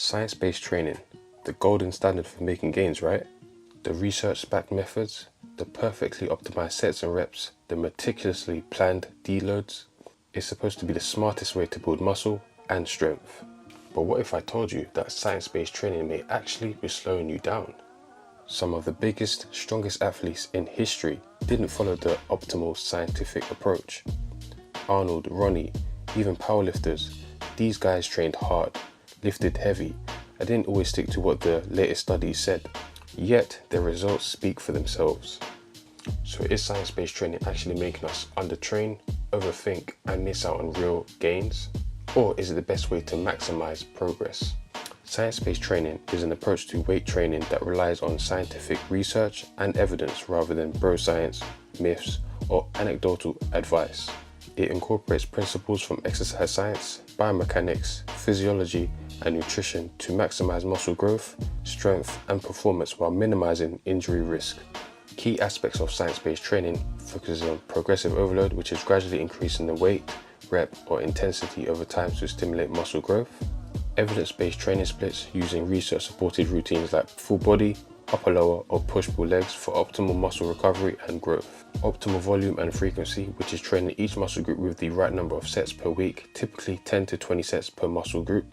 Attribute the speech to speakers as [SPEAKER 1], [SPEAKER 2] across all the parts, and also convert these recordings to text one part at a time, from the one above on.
[SPEAKER 1] Science-based training, the golden standard for making gains, right? The research-backed methods, the perfectly optimized sets and reps, the meticulously planned deloads, is supposed to be the smartest way to build muscle and strength. But what if I told you that science-based training may actually be slowing you down? Some of the biggest, strongest athletes in history didn't follow the optimal scientific approach. Arnold, Ronnie, even powerlifters, these guys trained hard, lifted heavy, and didn't always stick to what the latest studies said. Yet their results speak for themselves. So is science-based training actually making us undertrain, overthink, and miss out on real gains? Or is it the best way to maximize progress? Science-based training is an approach to weight training that relies on scientific research and evidence rather than bro science, myths, or anecdotal advice. It incorporates principles from exercise science, biomechanics, physiology, and nutrition to maximize muscle growth, strength, and performance while minimizing injury risk. Key aspects of science-based training focuses on progressive overload, which is gradually increasing the weight, rep, or intensity over time to stimulate muscle growth. Evidence-based training splits using research-supported routines like full body, upper-lower, or push-pull legs for optimal muscle recovery and growth. Optimal volume and frequency, which is training each muscle group with the right number of sets per week, typically 10 to 20 sets per muscle group,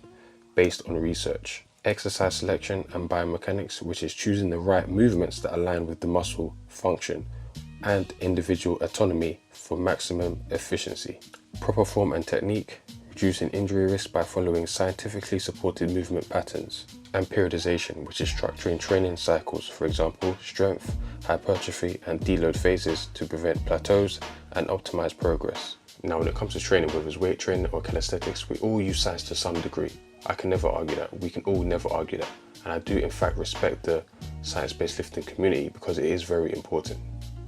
[SPEAKER 1] based on research. Exercise selection and biomechanics, which is choosing the right movements that align with the muscle function, and individual autonomy for maximum efficiency. Proper form and technique, reducing injury risk by following scientifically supported movement patterns. And periodization, which is structuring training cycles, for example, strength, hypertrophy, and deload phases to prevent plateaus and optimize progress. Now, when it comes to training, whether it's weight training or calisthenics, we all use science to some degree. I can never argue that. We can all never argue that. And I do, in fact, respect the science-based lifting community because it is very important.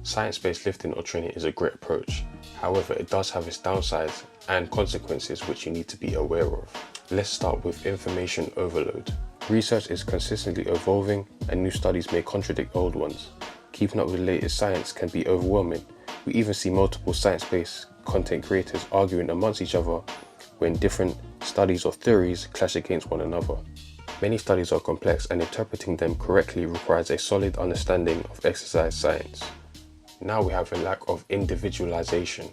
[SPEAKER 1] Science-based lifting or training is a great approach. However, it does have its downsides and consequences which you need to be aware of. Let's start with information overload. Research is consistently evolving and new studies may contradict old ones. Keeping up with the latest science can be overwhelming. We even see multiple science-based content creators arguing amongst each other when different studies or theories clash against one another. Many studies are complex and interpreting them correctly requires a solid understanding of exercise science. Now we have a lack of individualization.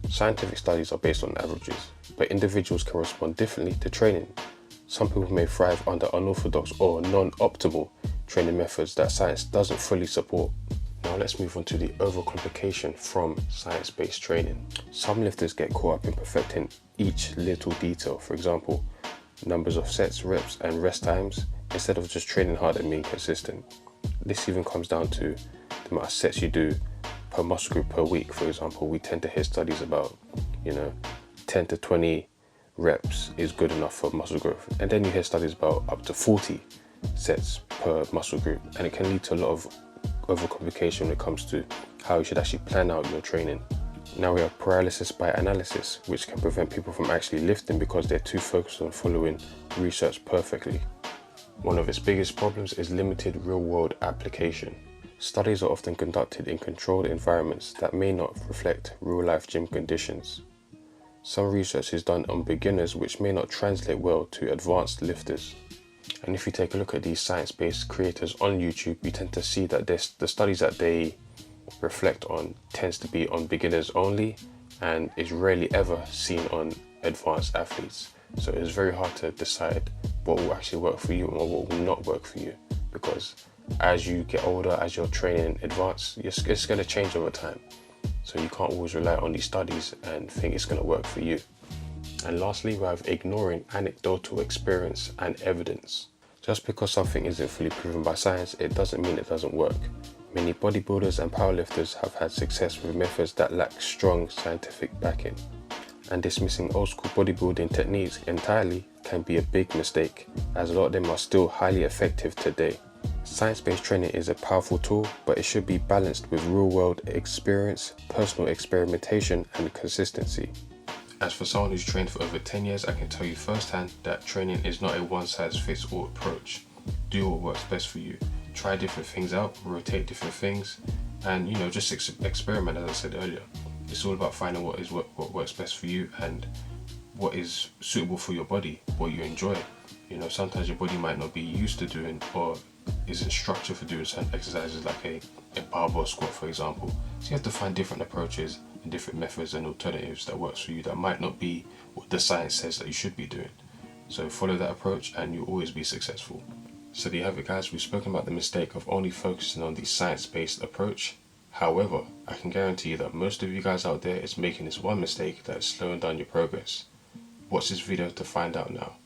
[SPEAKER 1] Scientific studies are based on averages, but individuals can respond differently to training. Some people may thrive under unorthodox or non-optimal training methods that science doesn't fully support. Now let's move on to the overcomplication from science-based training. Some lifters get caught up in perfecting each little detail, for example, numbers of sets, reps, and rest times, instead of just training hard and being consistent. This even comes down to the amount of sets you do per muscle group per week. For example, we tend to hear studies about, 10 to 20 reps is good enough for muscle growth. And then you hear studies about up to 40 sets per muscle group. And it can lead to a lot of overcomplication when it comes to how you should actually plan out your training. Now we have paralysis by analysis, which can prevent people from actually lifting because they're too focused on following research perfectly. One of its biggest problems is limited real-world application. Studies are often conducted in controlled environments that may not reflect real-life gym conditions. Some research is done on beginners which may not translate well to advanced lifters. And if you take a look at these science-based creators on YouTube, you tend to see that the studies that they reflect on tends to be on beginners only and is rarely ever seen on advanced athletes. So it's very hard to decide what will actually work for you and what will not work for you, because as you get older, as your training advances, it's going to change over time. So you can't always rely on these studies and think it's going to work for you. And lastly, we have ignoring anecdotal experience and evidence. Just because something isn't fully proven by science, it doesn't mean it doesn't work. Many bodybuilders and powerlifters have had success with methods that lack strong scientific backing. And dismissing old school bodybuilding techniques entirely can be a big mistake, as a lot of them are still highly effective today. Science-based training is a powerful tool, but it should be balanced with real-world experience, personal experimentation, and consistency. As for someone who's trained for over 10 years, I can tell you firsthand that training is not a one-size-fits-all approach. Do what works best for you. Try different things out, rotate different things, and just experiment, as I said earlier. It's all about finding what works best for you and what is suitable for your body, what you enjoy. You know, sometimes your body might not be used to doing or isn't structured for doing certain exercises like a barbell squat, for example. So you have to find different approaches and different methods and alternatives that works for you that might not be what the science says that you should be doing. So follow that approach and you'll always be successful. So there you have it, guys. We've spoken about the mistake of only focusing on the science-based approach. However, I can guarantee you that most of you guys out there is making this one mistake that is slowing down your progress. Watch this video to find out now.